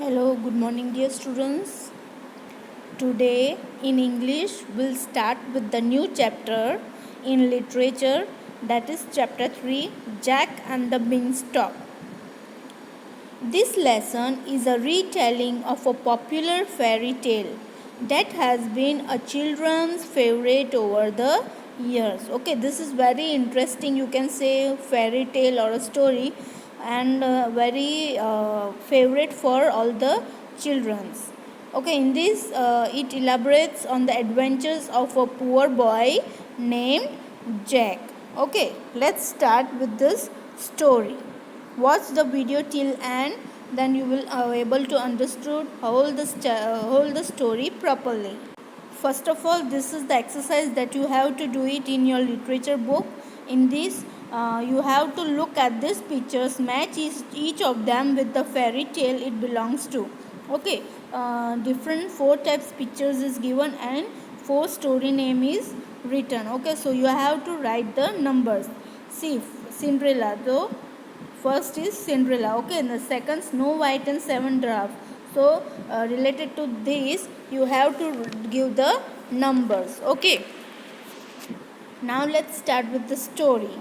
Hello, good morning, dear students. Today in English, we'll start with the new chapter in literature, that is chapter 3, Jack and the Beanstalk. This lesson is a retelling of a popular fairy tale that has been a children's favorite over the years. Okay, this is very interesting. You can say fairy tale or a story, and very favorite for all the children's. Okay, in this it elaborates on the adventures of a poor boy named Jack. Okay, let's start with this story. Watch the video till end, then you will able to understand whole the story properly. First of all, this is the exercise that you have to do it in your literature book. In this, you have to look at these pictures, match each of them with the fairy tale it belongs to. Okay, different 4 types pictures is given and 4 story name is written. Okay, so you have to write the numbers. See, Cinderella. So first is Cinderella. Okay, and the second Snow White and 7 Dwarfs. So related to this, you have to give the numbers. Okay, now let's start with the story.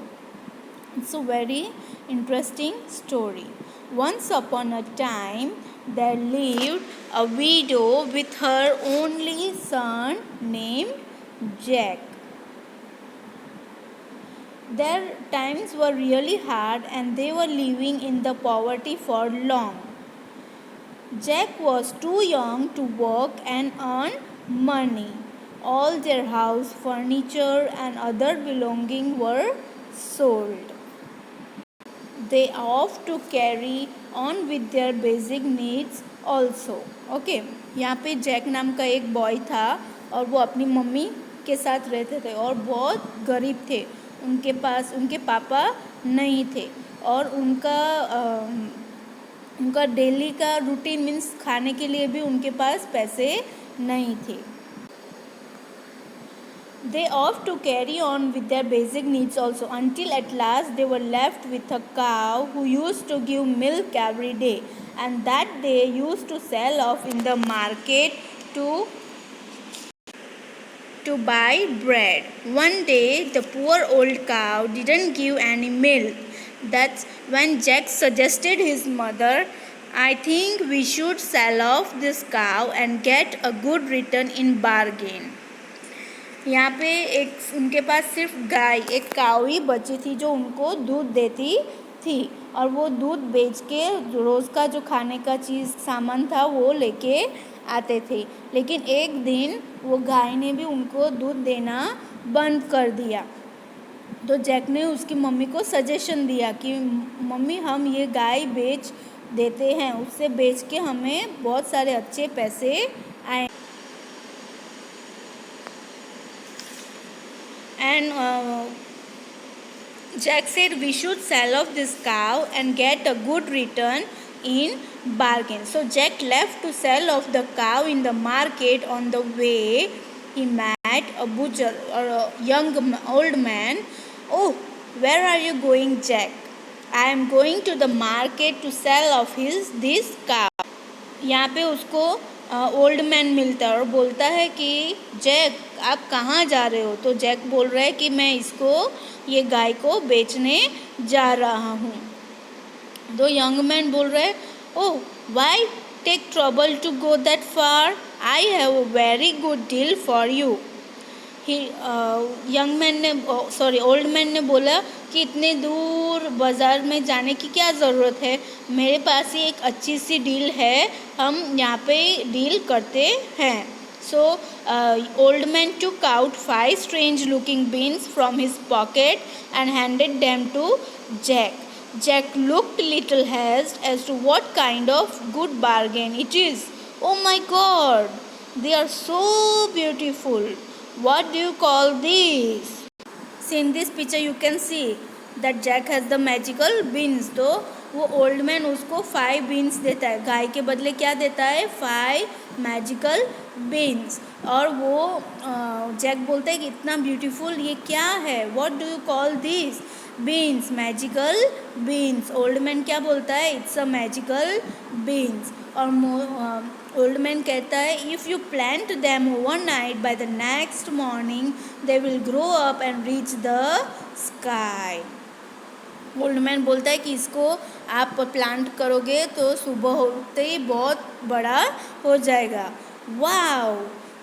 It's a very interesting story. Once upon a time, there lived a widow with her only son named Jack. Their times were really hard and they were living in the poverty for long. Jack was too young to work and earn money. All their house furniture and other belongings were sold. They have to carry on with their basic needs also. Okay, यहाँ पे Jack नाम का एक boy था और वो अपनी mummy के साथ रहते थे और बहुत गरीब थे. उनके पास उनके पापा नहीं थे और उनका डेली का रूटीन मीन्स खाने के लिए भी उनके पास पैसे नहीं थे. They ought to carry on with their basic needs also until at last they were left with a cow who used to give milk every day, and that they used to sell off in the market to buy bread. One day the poor old cow didn't give any milk. That's when Jack suggested his mother, I think we should sell off this cow and get a good return in bargain. यहाँ पे एक उनके पास सिर्फ गाय एक काऊ ही बची थी जो उनको दूध देती थी और वो दूध बेच के रोज़ का जो खाने का चीज़ सामान था वो लेके आते थे. लेकिन एक दिन वो गाय ने भी उनको दूध देना बंद कर दिया. तो जैक ने उसकी मम्मी को सजेशन दिया कि मम्मी हम ये गाय बेच देते हैं, उससे बेच के हमें बहुत सारे अच्छे पैसे आए. And Jack said we should sell off this cow and get a good return in bargain. So Jack left to sell off the cow in the market. On the way, he met a butcher or a old man. Oh, where are you going, Jack? I am going to the market to sell off this cow. यहाँ पे उसको old man मिलता है और बोलता है कि Jack आप कहाँ जा रहे हो. तो जैक बोल रहा है कि मैं ये गाय को बेचने जा रहा हूँ. तो यंग मैन बोल रहा है oh why take trouble to go that far, I have a very good deal for you. Old man ने बोला कि इतने दूर बाज़ार में जाने की क्या ज़रूरत है, मेरे पास ही एक अच्छी सी डील है, हम यहाँ पे डील करते हैं. So old man took out 5 strange looking beans from his pocket and handed them to Jack. Jack looked little hazed as to what kind of good bargain it is. Oh my God, they are so beautiful. What do you call these? See in this picture you can see that Jack has the magical beans. तो वो old man उसको 5 beans देता है, गाय के बदले क्या देता है, 5 मैजिकल बीन्स। और वो जैक बोलता है कि इतना ब्यूटीफुल ये क्या है, what do you call this, beans, magical beans. Old man क्या बोलता है, इट्स अ मैजिकल बीन्स। और ओल्ड मैन कहता है if you plant them overnight by the next morning they will grow up and reach the sky. Old man बोलता है कि इसको आप प्लांट करोगे तो सुबह होते ही बहुत बड़ा हो जाएगा। Wow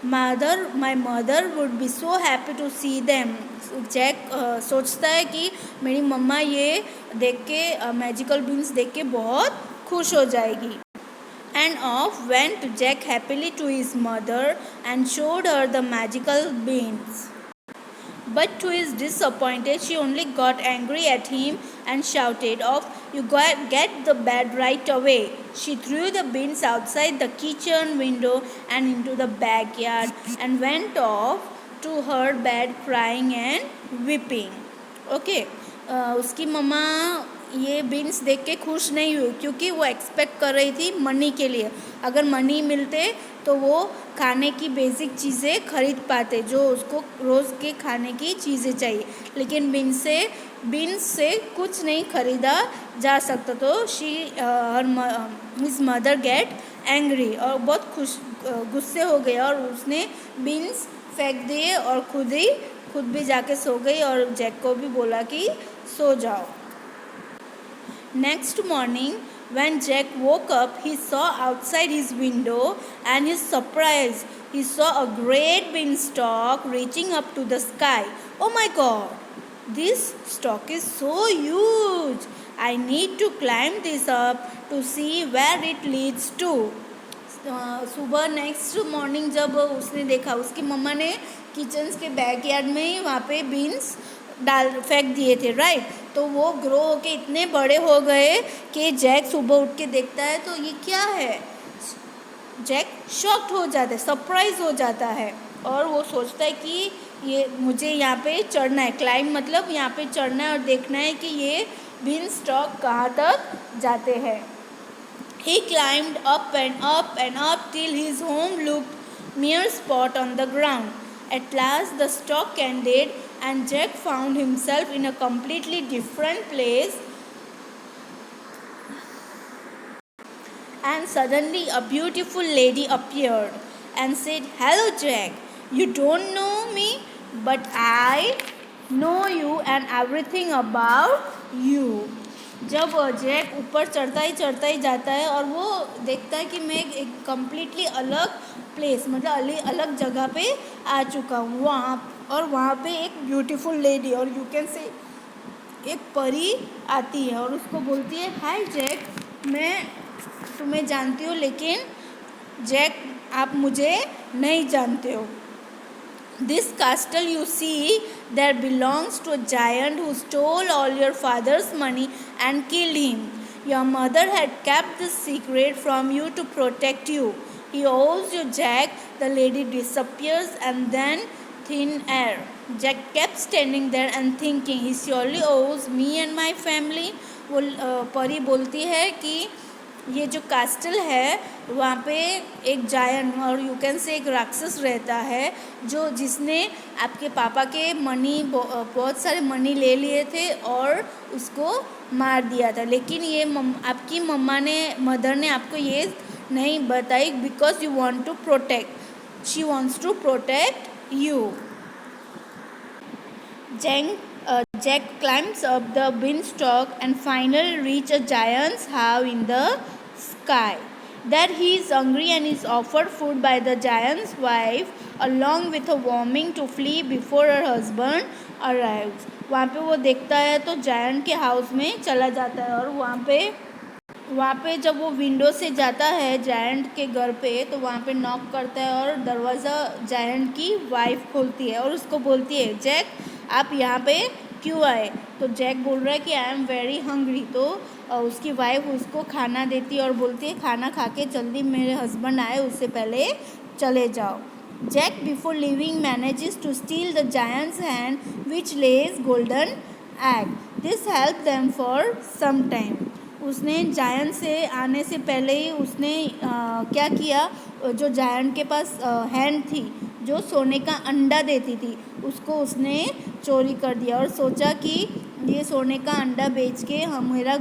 mother, my mother would be so happy to see them. Jack सोचता है कि मेरी मम्मा ये देख के मैजिकल बीन्स देख के बहुत खुश हो जाएगी। And off went Jack happily to his mother and showed her the magical beans. But to his disappointed, she only got angry at him and shouted off, "You get the bed right away." She threw the beans outside the kitchen window and into the backyard and went off to her bed crying and weeping. Okay, उसकी मम्मा ये beans देख के खुश नहीं हुई क्योंकि वो expect कर रही थी मनी के लिए, अगर मनी मिलते तो वो खाने की बेसिक चीज़ें खरीद पाते जो उसको रोज़ के खाने की चीज़ें चाहिए, लेकिन बीन्स से कुछ नहीं खरीदा जा सकता। तो हिज मदर गेट एंग्री और बहुत गुस्से हो गया और उसने बीन्स फेंक दिए और खुद भी जाके सो गई और जैक को भी बोला कि सो जाओ। Next morning, when Jack woke up, he saw outside his window, and his surprise, he saw a great beanstalk reaching up to the sky. Oh my God! This stalk is so huge. I need to climb this up to see where it leads to. सुबह next morning जब उसने देखा, उसकी मम्मा ने kitchen के backyard में ही वहाँ पे बीन्स फेंक दिए थे, राइट। तो वो ग्रो होके इतने बड़े हो गए कि जैक सुबह उठ के देखता है तो ये क्या है। जैक शॉक्ड हो जाता है, सरप्राइज हो जाता है और वो सोचता है कि ये मुझे यहाँ पे चढ़ना है। क्लाइंब मतलब यहाँ पे चढ़ना है और देखना है कि ये बीनस्टॉक कहाँ तक जाते हैं। He climbed up and up and up till his home looked mere spot on the ground. At last the stalk ended and Jack found himself in a completely different place. And suddenly a beautiful lady appeared and said, "Hello Jack, you don't know me, but I know you and everything about you." जब Jack ऊपर चढ़ता ही जाता है और वो देखता है कि मैं एक कम्प्लीटली अलग प्लेस मतलब अलग जगह पे आ चुका हूँ वहाँ पे एक ब्यूटीफुल लेडी और यू कैन से एक परी आती है और उसको बोलती है, हाय जैक, मैं तुम्हें जानती हूँ लेकिन जैक आप मुझे नहीं जानते हो। This castle you see there belongs to a giant who stole all your father's money and killed him. Your mother had kept this secret from you to protect you. He owes you, Jack. The lady disappears and then thin air. Jack kept standing there and thinking, he surely owes me and my family. वो परी बोलती है कि ये जो कास्टल है वहाँ पे एक जायंट और यू कैन से एक राक्षस रहता है जिसने आपके पापा के बहुत सारे मनी ले लिए थे और उसको मार दिया था, लेकिन ये आपकी मदर ने आपको ये नहीं बताई because she wants to protect you. Jack climbs up the beanstalk and finally reaches a giant's house in the sky. There he is hungry and is offered food by the giant's wife along with a warning to flee before her husband arrives. वहाँ पे वो देखता है तो giant के house में चला जाता है और वहाँ पे जब वो विंडो से जाता है जायंट के घर पे तो वहाँ पे नॉक करता है और दरवाज़ा जायंट की वाइफ खोलती है और उसको बोलती है, जैक आप यहाँ पे क्यों आए। तो जैक बोल रहा है कि आई एम वेरी हंग्री। तो उसकी वाइफ उसको खाना देती है और बोलती है, खाना खा के जल्दी मेरे हस्बैंड आए उससे पहले चले जाओ। Jack before leaving manages to steal the giant's hand which lays golden egg. This help them for some time. उसने जायंट से आने से पहले ही उसने क्या किया, जो जायंट के पास हैंड थी जो सोने का अंडा देती थी उसको उसने चोरी कर दिया और सोचा कि ये सोने का अंडा बेच के हम मेरा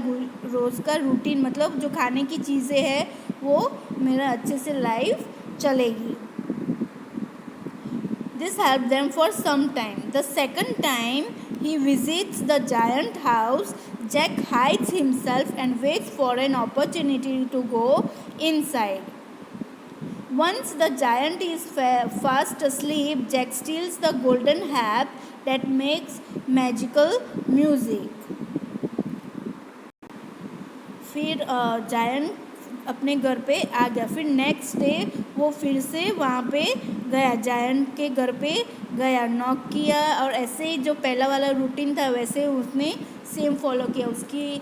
रोज़ का रूटीन मतलब जो खाने की चीज़ें हैं वो मेरा अच्छे से लाइफ चलेगी. This helped them for some time. The second time he visits the giant house, Jack hides himself and waits for an opportunity to go inside. Once the giant is fast asleep, Jack steals the golden harp that makes magical music. फिर giant अपने घर पे आ गया. फिर next day वो फिर से वहाँ पे गया, जायंट के घर पे गया, नॉक किया और ऐसे ही जो पहला वाला रूटीन था वैसे उसने सेम फॉलो किया. उसकी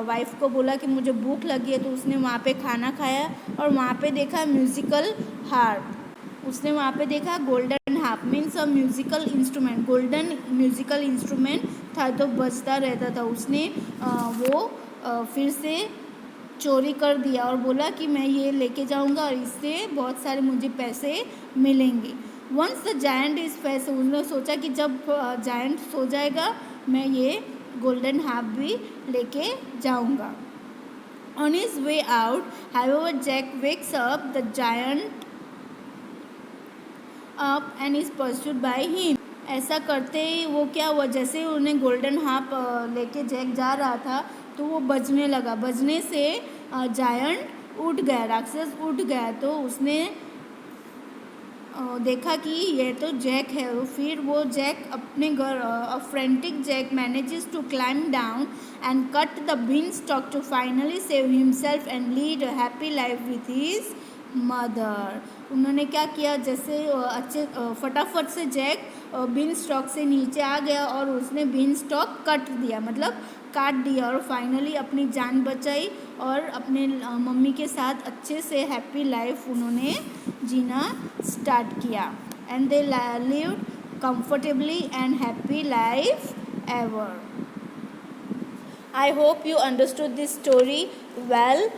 वाइफ को बोला कि मुझे भूख लगी है तो उसने वहाँ पे खाना खाया और वहाँ पे देखा म्यूज़िकल हार्प. उसने वहाँ पे देखा गोल्डन हार्प मीन्स अ musical instrument, golden musical instrument था तो बजता रहता था. उसने वो फिर से चोरी कर दिया और बोला कि मैं ये लेके जाऊंगा और इससे बहुत सारे मुझे पैसे मिलेंगे. वंस द जायंट इज़ पैसे, उन्होंने सोचा कि जब जायंट सो जाएगा मैं ये गोल्डन हार्प भी लेके जाऊंगा. On his way out, however, Jack wakes up the giant up and is pursued by him. ऐसा करते ही वो क्या हुआ, जैसे उन्हें गोल्डन हार्प लेके जैक जा रहा था तो वो बजने लगा. बजने से जायंट उठ गया, राक्षस उठ गया. तो उसने देखा कि ये तो जैक है. फिर वो जैक अपने घर frantic Jack manages to climb down and cut the beanstalk to finally save himself and lead a happy life with his mother. उन्होंने क्या किया, जैसे अच्छे फटाफट से जैक बीन स्टॉक से नीचे आ गया और उसने बीन स्टॉक कट दिया मतलब काट दिया और फाइनली अपनी जान बचाई और अपने मम्मी के साथ अच्छे से हैप्पी लाइफ उन्होंने जीना स्टार्ट किया. And they lived comfortably and happy life ever. I hope you understood this story well,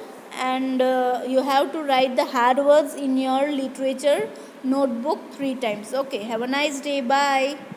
and you have to write the hard words in your literature notebook 3 times. Okay, have a nice day. Bye.